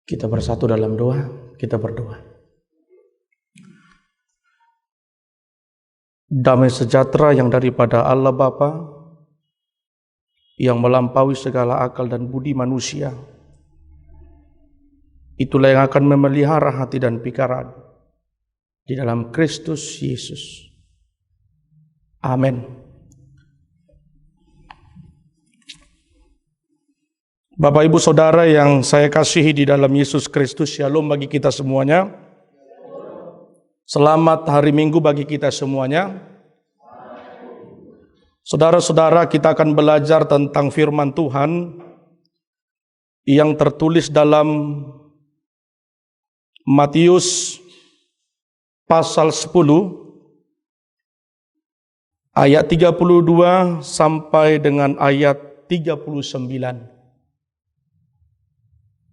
Kita bersatu dalam doa, kita berdoa. Damai sejahtera yang daripada Allah Bapa, yang melampaui segala akal dan budi manusia, itulah yang akan memelihara hati dan pikiran di dalam Kristus Yesus. Amin. Bapak Ibu Saudara yang saya kasihi di dalam Yesus Kristus, Shalom bagi kita semuanya. Selamat hari Minggu bagi kita semuanya. Saudara-saudara, kita akan belajar tentang firman Tuhan yang tertulis dalam Matius pasal 10 ayat 32 sampai dengan ayat 39.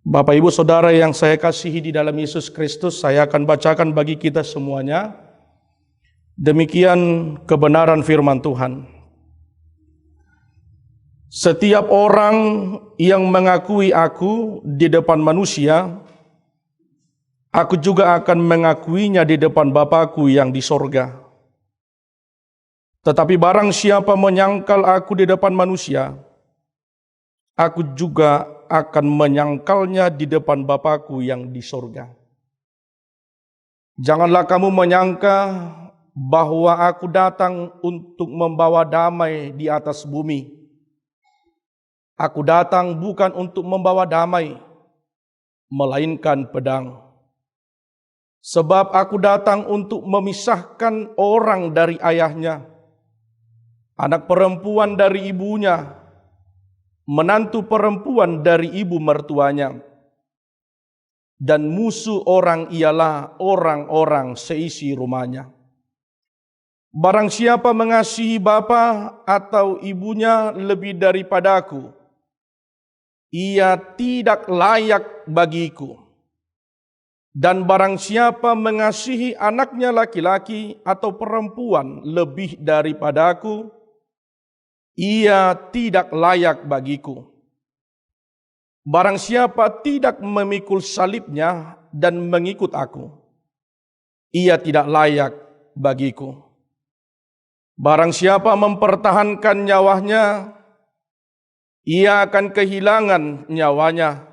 Bapak Ibu Saudara yang saya kasihi di dalam Yesus Kristus, saya akan bacakan bagi kita semuanya. Demikian kebenaran firman Tuhan. Setiap orang yang mengakui aku di depan manusia, aku juga akan mengakuinya di depan Bapa-Ku yang di sorga. Tetapi barang siapa menyangkal aku di depan manusia, aku juga akan menyangkalnya di depan Bapa-Ku yang di sorga. Janganlah kamu menyangka bahwa aku datang untuk membawa damai di atas bumi. Aku datang bukan untuk membawa damai, melainkan pedang. Sebab aku datang untuk memisahkan orang dari ayahnya, anak perempuan dari ibunya, menantu perempuan dari ibu mertuanya, dan musuh orang ialah orang-orang seisi rumahnya. Barang siapa mengasihi bapa atau ibunya lebih daripada aku, ia tidak layak bagiku. Dan barang siapa mengasihi anaknya laki-laki atau perempuan lebih daripada aku, ia tidak layak bagiku. Barang siapa tidak memikul salibnya dan mengikut aku, ia tidak layak bagiku. Barang siapa mempertahankan nyawanya, ia akan kehilangan nyawanya.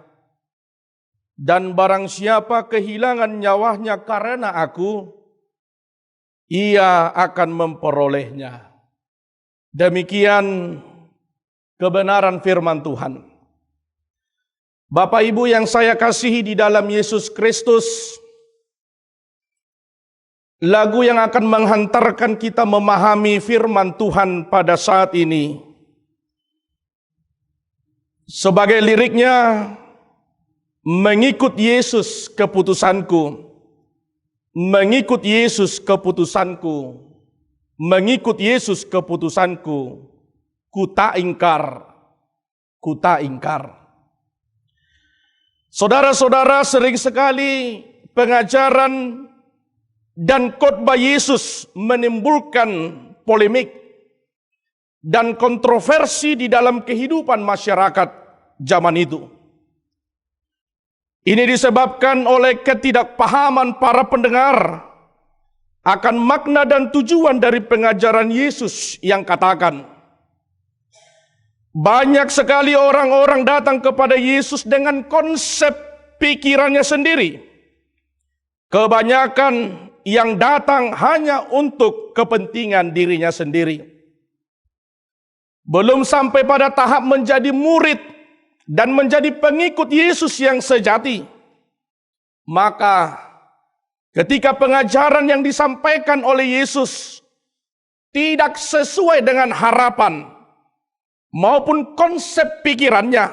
Dan barang siapa kehilangan nyawanya karena aku, ia akan memperolehnya. Demikian kebenaran firman Tuhan. Bapak Ibu yang saya kasihi di dalam Yesus Kristus, lagu yang akan menghantarkan kita memahami firman Tuhan pada saat ini, sebagai liriknya, mengikut Yesus keputusanku, mengikut Yesus keputusanku, mengikut Yesus keputusanku, ku tak ingkar, ku tak ingkar. Saudara-saudara, sering sekali pengajaran dan khotbah Yesus menimbulkan polemik dan kontroversi di dalam kehidupan masyarakat zaman itu. Ini disebabkan oleh ketidakpahaman para pendengar akan makna dan tujuan dari pengajaran Yesus yang katakan, banyak sekali orang-orang datang kepada Yesus dengan konsep pikirannya sendiri. Kebanyakan yang datang hanya untuk kepentingan dirinya sendiri. Belum sampai pada tahap menjadi murid dan menjadi pengikut Yesus yang sejati. Maka ketika pengajaran yang disampaikan oleh Yesus tidak sesuai dengan harapan maupun konsep pikirannya,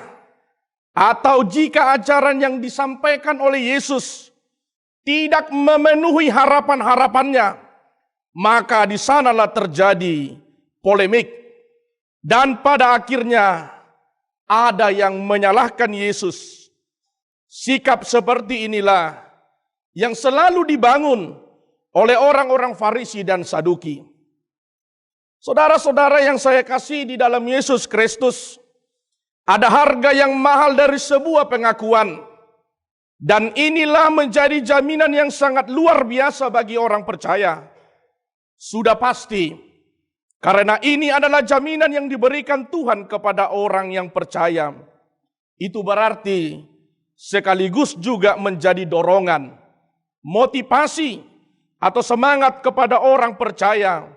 atau jika ajaran yang disampaikan oleh Yesus tidak memenuhi harapan-harapannya, maka di sanalah terjadi polemik. Dan pada akhirnya ada yang menyalahkan Yesus. Sikap seperti inilah yang selalu dibangun oleh orang-orang Farisi dan Saduki. Saudara-saudara yang saya kasih di dalam Yesus Kristus, ada harga yang mahal dari sebuah pengakuan. Dan inilah menjadi jaminan yang sangat luar biasa bagi orang percaya. Sudah pasti, karena ini adalah jaminan yang diberikan Tuhan kepada orang yang percaya. Itu berarti sekaligus juga menjadi dorongan, motivasi, atau semangat kepada orang percaya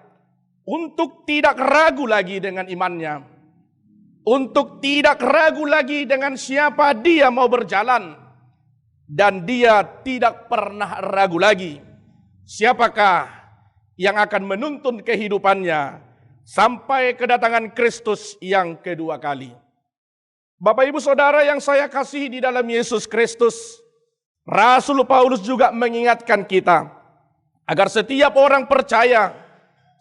untuk tidak ragu lagi dengan imannya. Untuk tidak ragu lagi dengan siapa dia mau berjalan. Dan dia tidak pernah ragu lagi. Siapakah yang akan menuntun kehidupannya sampai kedatangan Kristus yang kedua kali. Bapak Ibu Saudara yang saya kasihi di dalam Yesus Kristus, Rasul Paulus juga mengingatkan kita agar setiap orang percaya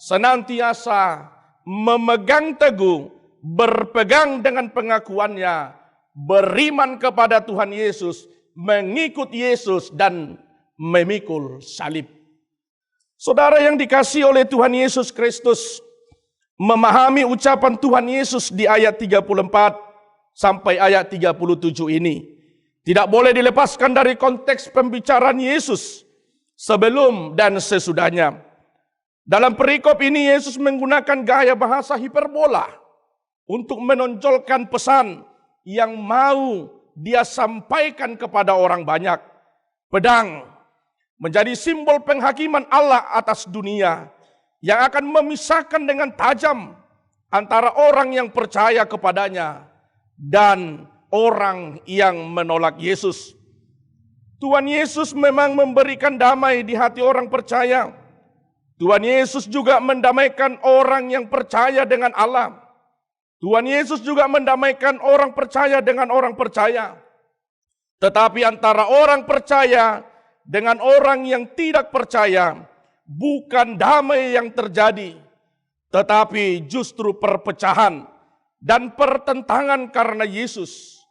senantiasa memegang teguh, berpegang dengan pengakuannya, beriman kepada Tuhan Yesus, mengikut Yesus dan memikul salib. Saudara yang dikasihi oleh Tuhan Yesus Kristus, memahami ucapan Tuhan Yesus di ayat 34 sampai ayat 37 ini tidak boleh dilepaskan dari konteks pembicaraan Yesus sebelum dan sesudahnya. Dalam perikop ini Yesus menggunakan gaya bahasa hiperbola untuk menonjolkan pesan yang mau dia sampaikan kepada orang banyak. Pedang menjadi simbol penghakiman Allah atas dunia yang akan memisahkan dengan tajam antara orang yang percaya kepadanya dan orang yang menolak Yesus. Tuhan Yesus memang memberikan damai di hati orang percaya. Tuhan Yesus juga mendamaikan orang yang percaya dengan Allah. Tuhan Yesus juga mendamaikan orang percaya dengan orang percaya. Tetapi antara orang percaya dengan orang yang tidak percaya, bukan damai yang terjadi, tetapi justru perpecahan dan pertentangan karena Yesus.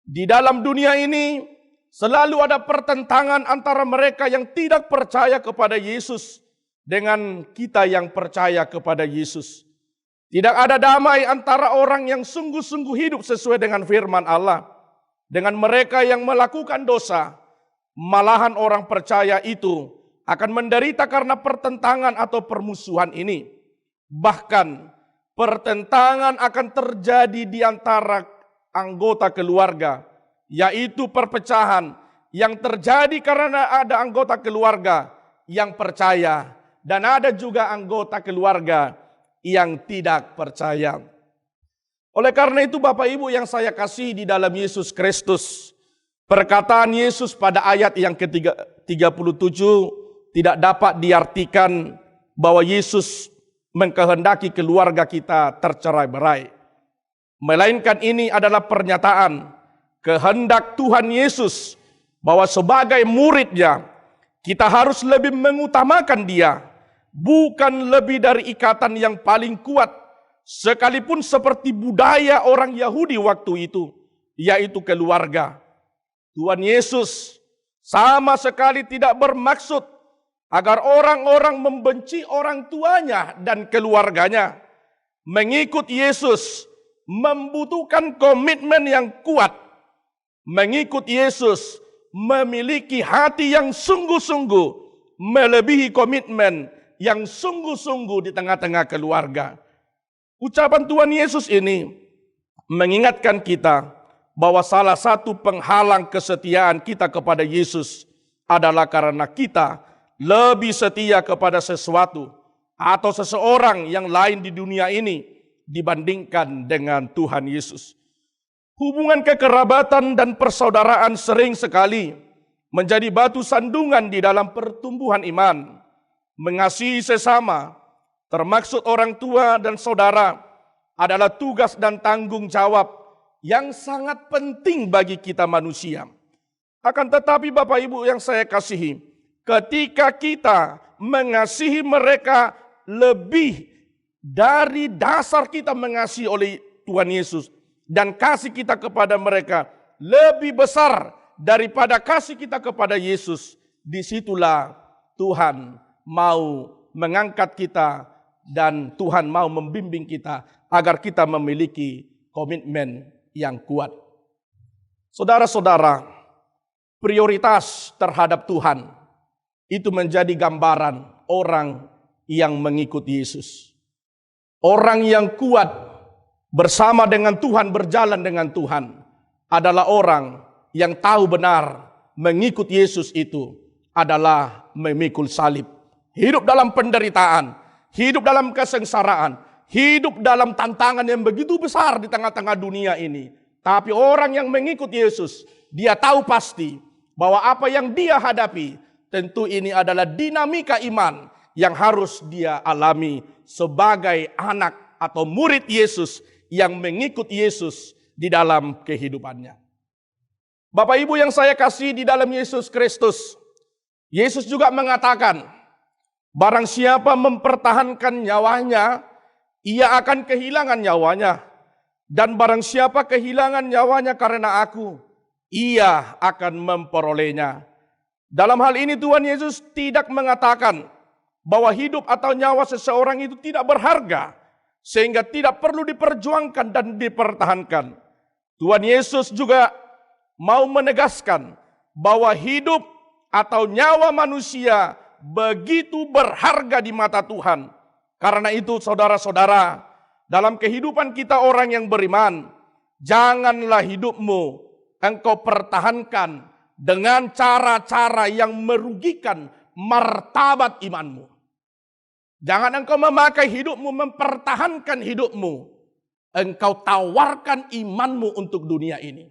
Di dalam dunia ini selalu ada pertentangan antara mereka yang tidak percaya kepada Yesus dengan kita yang percaya kepada Yesus. Tidak ada damai antara orang yang sungguh-sungguh hidup sesuai dengan firman Allah dengan mereka yang melakukan dosa. Malahan orang percaya itu akan menderita karena pertentangan atau permusuhan ini. Bahkan pertentangan akan terjadi di antara anggota keluarga, yaitu perpecahan yang terjadi karena ada anggota keluarga yang percaya dan ada juga anggota keluarga yang tidak percaya. Oleh karena itu Bapak Ibu yang saya kasih di dalam Yesus Kristus, perkataan Yesus pada ayat yang ke-37 tidak dapat diartikan bahwa Yesus mengkehendaki keluarga kita tercerai-berai. Melainkan ini adalah pernyataan kehendak Tuhan Yesus bahwa sebagai muridnya kita harus lebih mengutamakan dia, bukan lebih dari ikatan yang paling kuat, sekalipun seperti budaya orang Yahudi waktu itu, yaitu keluarga. Tuhan Yesus sama sekali tidak bermaksud agar orang-orang membenci orang tuanya dan keluarganya. Mengikut Yesus membutuhkan komitmen yang kuat. Mengikut Yesus memiliki hati yang sungguh-sungguh melebihi komitmen yang sungguh-sungguh di tengah-tengah keluarga. Ucapan Tuhan Yesus ini mengingatkan kita bahwa salah satu penghalang kesetiaan kita kepada Yesus adalah karena kita lebih setia kepada sesuatu atau seseorang yang lain di dunia ini dibandingkan dengan Tuhan Yesus. Hubungan kekerabatan dan persaudaraan sering sekali menjadi batu sandungan di dalam pertumbuhan iman. Mengasihi sesama, termaksud orang tua dan saudara, adalah tugas dan tanggung jawab yang sangat penting bagi kita manusia. Akan tetapi Bapak Ibu yang saya kasihi, ketika kita mengasihi mereka lebih dari dasar kita mengasihi oleh Tuhan Yesus, dan kasih kita kepada mereka lebih besar daripada kasih kita kepada Yesus, disitulah Tuhan mau mengangkat kita dan Tuhan mau membimbing kita agar kita memiliki komitmen yang kuat. Saudara-saudara, prioritas terhadap Tuhan, itu menjadi gambaran orang yang mengikuti Yesus. Orang yang kuat bersama dengan Tuhan, berjalan dengan Tuhan, adalah orang yang tahu benar mengikuti Yesus itu adalah memikul salib. Hidup dalam penderitaan, hidup dalam kesengsaraan, hidup dalam tantangan yang begitu besar di tengah-tengah dunia ini. Tapi orang yang mengikuti Yesus, dia tahu pasti bahwa apa yang dia hadapi, tentu ini adalah dinamika iman yang harus dia alami sebagai anak atau murid Yesus yang mengikuti Yesus di dalam kehidupannya. Bapak Ibu yang saya kasih di dalam Yesus Kristus, Yesus juga mengatakan, barang siapa mempertahankan nyawanya, ia akan kehilangan nyawanya. Dan barang siapa kehilangan nyawanya karena aku, ia akan memperolehnya. Dalam hal ini Tuhan Yesus tidak mengatakan bahwa hidup atau nyawa seseorang itu tidak berharga, sehingga tidak perlu diperjuangkan dan dipertahankan. Tuhan Yesus juga mau menegaskan bahwa hidup atau nyawa manusia begitu berharga di mata Tuhan. Karena itu saudara-saudara, dalam kehidupan kita orang yang beriman, janganlah hidupmu engkau pertahankan dengan cara-cara yang merugikan martabat imanmu. Jangan engkau memakai hidupmu, mempertahankan hidupmu. Engkau tawarkan imanmu untuk dunia ini.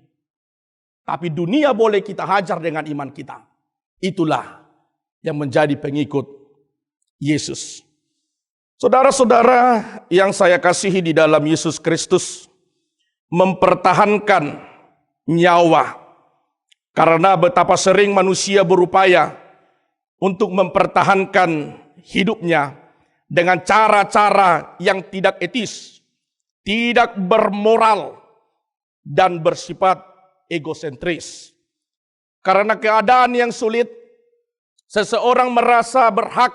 Tapi dunia boleh kita hajar dengan iman kita. Itulah yang menjadi pengikut Yesus. Saudara-saudara yang saya kasihi di dalam Yesus Kristus, mempertahankan nyawa. Karena betapa sering manusia berupaya untuk mempertahankan hidupnya dengan cara-cara yang tidak etis, tidak bermoral, dan bersifat egosentris. Karena keadaan yang sulit, seseorang merasa berhak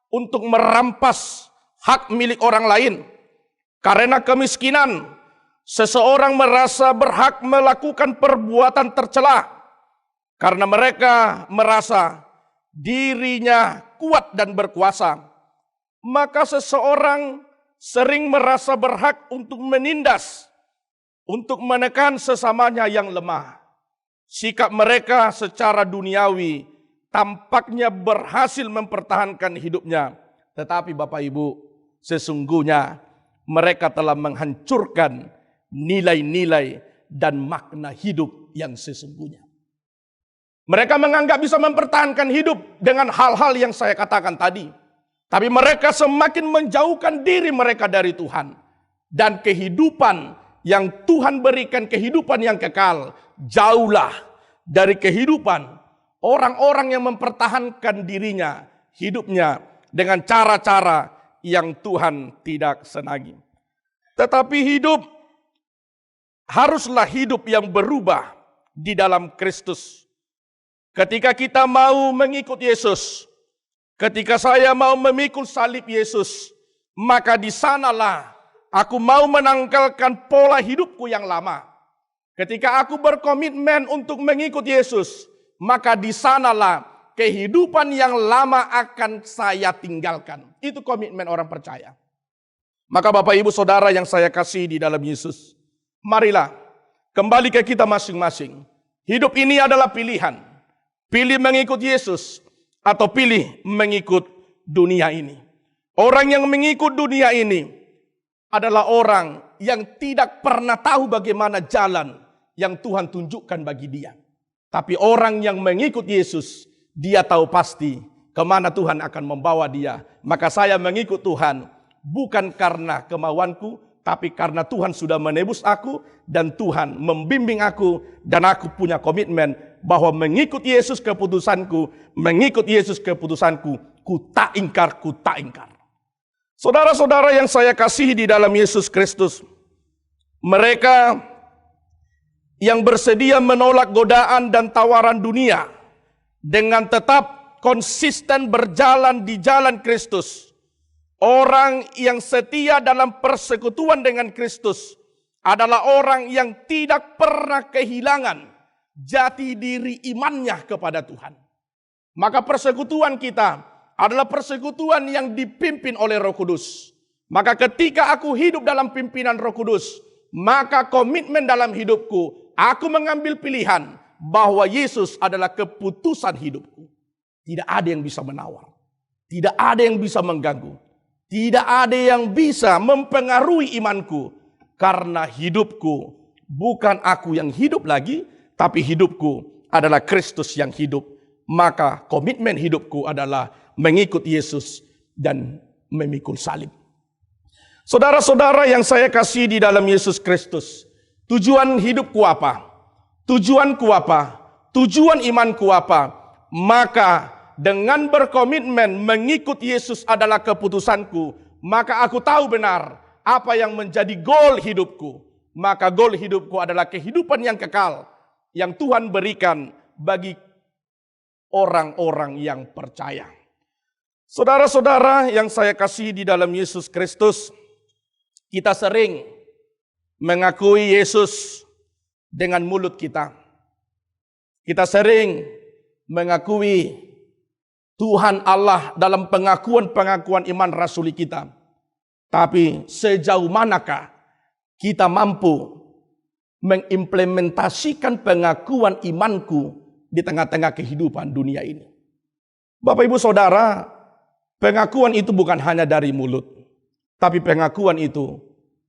untuk merampas hak milik orang lain. Karena kemiskinan, seseorang merasa berhak melakukan perbuatan tercela. Karena mereka merasa dirinya kuat dan berkuasa. Maka seseorang sering merasa berhak untuk menindas, untuk menekan sesamanya yang lemah. Sikap mereka secara duniawi tampaknya berhasil mempertahankan hidupnya. Tetapi Bapak Ibu, sesungguhnya mereka telah menghancurkan nilai-nilai dan makna hidup yang sesungguhnya. Mereka menganggap bisa mempertahankan hidup dengan hal-hal yang saya katakan tadi. Tapi mereka semakin menjauhkan diri mereka dari Tuhan. Dan kehidupan yang Tuhan berikan, kehidupan yang kekal, jauhlah dari kehidupan orang-orang yang mempertahankan dirinya, hidupnya dengan cara-cara yang Tuhan tidak senangi. Tetapi hidup haruslah hidup yang berubah di dalam Kristus. Ketika kita mau mengikut Yesus, ketika saya mau memikul salib Yesus, maka di sanalah aku mau menanggalkan pola hidupku yang lama. Ketika aku berkomitmen untuk mengikut Yesus, maka di sanalah kehidupan yang lama akan saya tinggalkan. Itu komitmen orang percaya. Maka Bapak Ibu Saudara yang saya kasih di dalam Yesus, marilah kembali ke kita masing-masing. Hidup ini adalah pilihan. Pilih mengikut Yesus atau pilih mengikut dunia ini. Orang yang mengikut dunia ini adalah orang yang tidak pernah tahu bagaimana jalan yang Tuhan tunjukkan bagi dia. Tapi orang yang mengikut Yesus, dia tahu pasti kemana Tuhan akan membawa dia. Maka saya mengikut Tuhan bukan karena kemauanku, tapi karena Tuhan sudah menebus aku dan Tuhan membimbing aku dan aku punya komitmen bahwa mengikut Yesus keputusanku, mengikut Yesus keputusanku, ku tak ingkar. Saudara-saudara yang saya kasihi di dalam Yesus Kristus, mereka yang bersedia menolak godaan dan tawaran dunia dengan tetap konsisten berjalan di jalan Kristus. Orang yang setia dalam persekutuan dengan Kristus adalah orang yang tidak pernah kehilangan jati diri imannya kepada Tuhan. Maka persekutuan kita adalah persekutuan yang dipimpin oleh Roh Kudus. Maka ketika aku hidup dalam pimpinan Roh Kudus, maka komitmen dalam hidupku, aku mengambil pilihan bahwa Yesus adalah keputusan hidupku. Tidak ada yang bisa menawar. Tidak ada yang bisa mengganggu. Tidak ada yang bisa mempengaruhi imanku. Karena hidupku bukan aku yang hidup lagi, tapi hidupku adalah Kristus yang hidup. Maka komitmen hidupku adalah mengikut Yesus dan memikul salib. Saudara-saudara yang saya kasih di dalam Yesus Kristus, tujuan hidupku apa? Tujuanku apa? Tujuan imanku apa? Maka dengan berkomitmen mengikut Yesus adalah keputusanku, maka aku tahu benar apa yang menjadi goal hidupku. Maka goal hidupku adalah kehidupan yang kekal yang Tuhan berikan bagi orang-orang yang percaya. Saudara-saudara yang saya kasih di dalam Yesus Kristus, kita sering mengakui Yesus dengan mulut kita. Kita sering mengakui Tuhan Allah dalam pengakuan-pengakuan iman rasuli kita. Tapi sejauh manakah kita mampu mengimplementasikan pengakuan imanku di tengah-tengah kehidupan dunia ini? Bapak Ibu Saudara, pengakuan itu bukan hanya dari mulut. Tapi pengakuan itu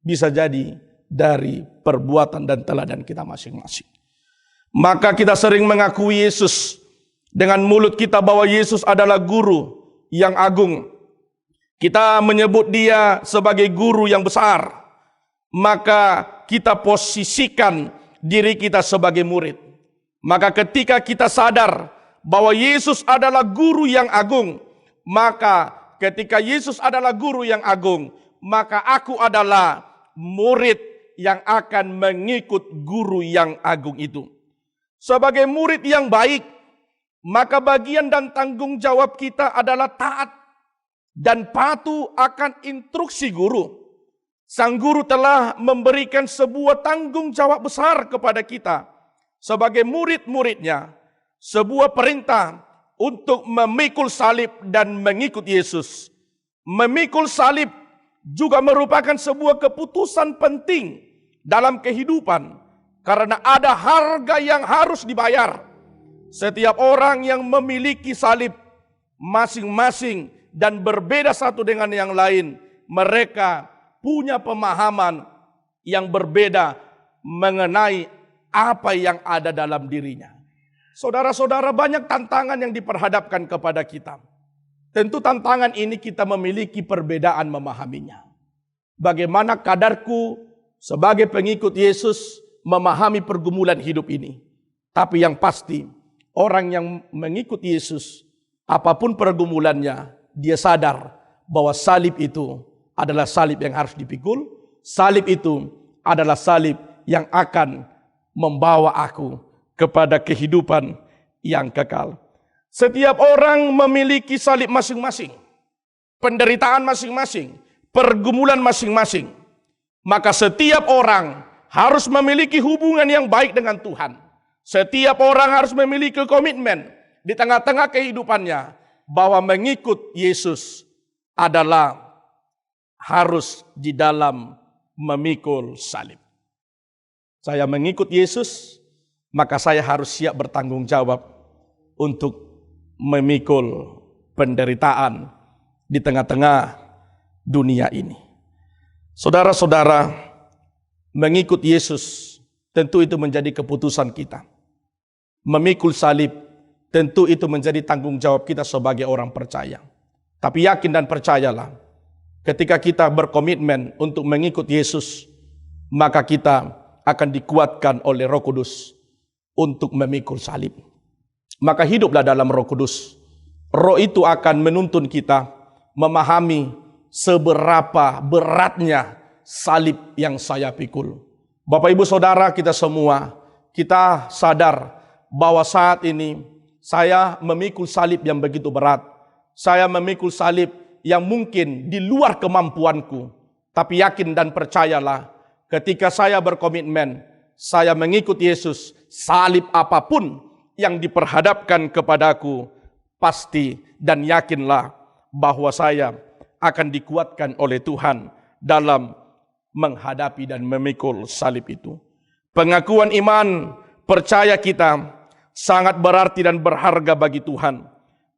bisa jadi dari perbuatan dan teladan kita masing-masing. Maka kita sering mengakui Yesus dengan mulut kita bahwa Yesus adalah guru yang agung. Kita menyebut dia sebagai guru yang besar. Maka kita posisikan diri kita sebagai murid. Maka ketika kita sadar bahwa Yesus adalah guru yang agung, maka ketika Yesus adalah guru yang agung, maka aku adalah murid yang akan mengikut guru yang agung itu. Sebagai murid yang baik, maka bagian dan tanggung jawab kita adalah taat dan patuh akan instruksi guru. Sang guru telah memberikan sebuah tanggung jawab besar kepada kita sebagai murid-muridnya, sebuah perintah untuk memikul salib dan mengikut Yesus. Memikul salib juga merupakan sebuah keputusan penting dalam kehidupan karena ada harga yang harus dibayar. Setiap orang yang memiliki salib masing-masing dan berbeda satu dengan yang lain, mereka punya pemahaman yang berbeda mengenai apa yang ada dalam dirinya. Saudara-saudara, banyak tantangan yang diperhadapkan kepada kita. Tentu tantangan ini kita memiliki perbedaan memahaminya. Bagaimana kadarku sebagai pengikut Yesus memahami pergumulan hidup ini. Tapi yang pasti, orang yang mengikuti Yesus, apapun pergumulannya, dia sadar bahwa salib itu adalah salib yang harus dipikul. Salib itu adalah salib yang akan membawa aku kepada kehidupan yang kekal. Setiap orang memiliki salib masing-masing, penderitaan masing-masing, pergumulan masing-masing. Maka setiap orang harus memiliki hubungan yang baik dengan Tuhan. Setiap orang harus memiliki komitmen di tengah-tengah kehidupannya bahwa mengikut Yesus adalah harus di dalam memikul salib. Saya mengikut Yesus, maka saya harus siap bertanggung jawab untuk memikul penderitaan di tengah-tengah dunia ini. Saudara-saudara, mengikut Yesus tentu itu menjadi keputusan kita. Memikul salib tentu itu menjadi tanggung jawab kita sebagai orang percaya. Tapi yakin dan percayalah, ketika kita berkomitmen untuk mengikut Yesus, maka kita akan dikuatkan oleh Roh Kudus untuk memikul salib. Maka hiduplah dalam Roh Kudus. Roh itu akan menuntun kita memahami seberapa beratnya salib yang saya pikul. Bapak Ibu Saudara, kita semua, kita sadar bahwa saat ini saya memikul salib yang begitu berat. Saya memikul salib yang mungkin di luar kemampuanku. Tapi yakin dan percayalah, ketika saya berkomitmen, saya mengikut Yesus, salib apapun yang diperhadapkan kepadaku, pasti dan yakinlah bahwa saya akan dikuatkan oleh Tuhan dalam menghadapi dan memikul salib itu. Pengakuan iman percaya kita sangat berarti dan berharga bagi Tuhan.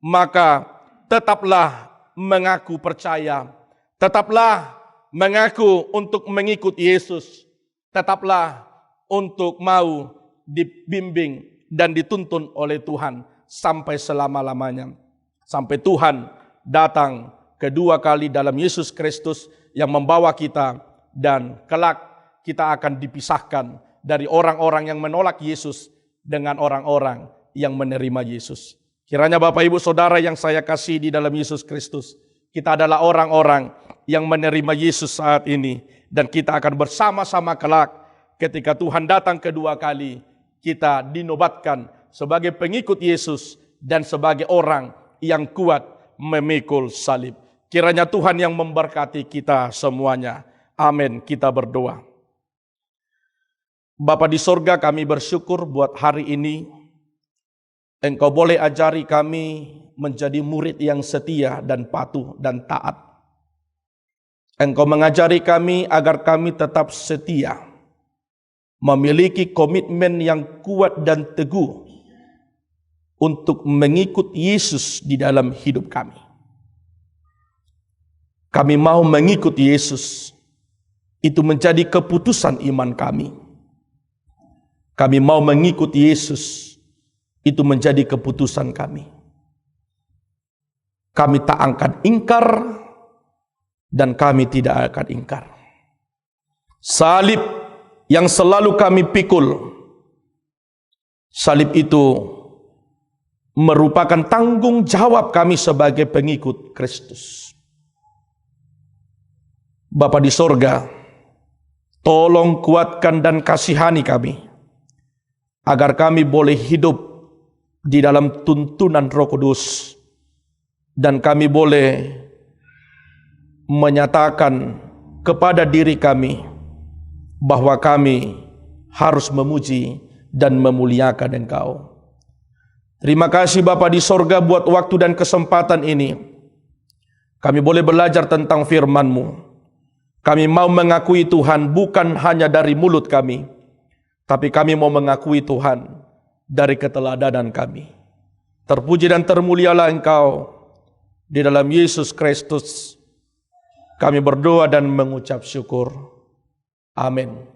Maka tetaplah mengaku percaya, tetaplah mengaku untuk mengikut Yesus, tetaplah untuk mau dibimbing dan dituntun oleh Tuhan sampai selama-lamanya. Sampai Tuhan datang kedua kali dalam Yesus Kristus yang membawa kita, dan kelak kita akan dipisahkan dari orang-orang yang menolak Yesus dengan orang-orang yang menerima Yesus. Kiranya Bapak Ibu Saudara yang saya kasih di dalam Yesus Kristus, kita adalah orang-orang yang menerima Yesus saat ini, dan kita akan bersama-sama kelak ketika Tuhan datang kedua kali, kita dinobatkan sebagai pengikut Yesus dan sebagai orang yang kuat memikul salib. Kiranya Tuhan yang memberkati kita semuanya. Amin. Kita berdoa. Bapa di sorga, kami bersyukur buat hari ini. Engkau boleh ajari kami menjadi murid yang setia dan patuh dan taat. Engkau mengajari kami agar kami tetap setia, memiliki komitmen yang kuat dan teguh untuk mengikut Yesus di dalam hidup kami. Kami mau mengikut Yesus, itu menjadi keputusan iman kami. Kami mau mengikut Yesus, itu menjadi keputusan kami. Kami tak akan ingkar dan kami tidak akan ingkar. Salib yang selalu kami pikul, salib itu merupakan tanggung jawab kami sebagai pengikut Kristus. Bapa di sorga, tolong kuatkan dan kasihani kami, agar kami boleh hidup di dalam tuntunan Roh Kudus, dan kami boleh menyatakan kepada diri kami bahwa kami harus memuji dan memuliakan Engkau. Terima kasih Bapa di sorga buat waktu dan kesempatan ini. Kami boleh belajar tentang firman-Mu. Kami mau mengakui Tuhan bukan hanya dari mulut kami, tapi kami mau mengakui Tuhan dari keteladanan kami. Terpuji dan termulialah Engkau. Di dalam Yesus Kristus kami berdoa dan mengucap syukur. Amin.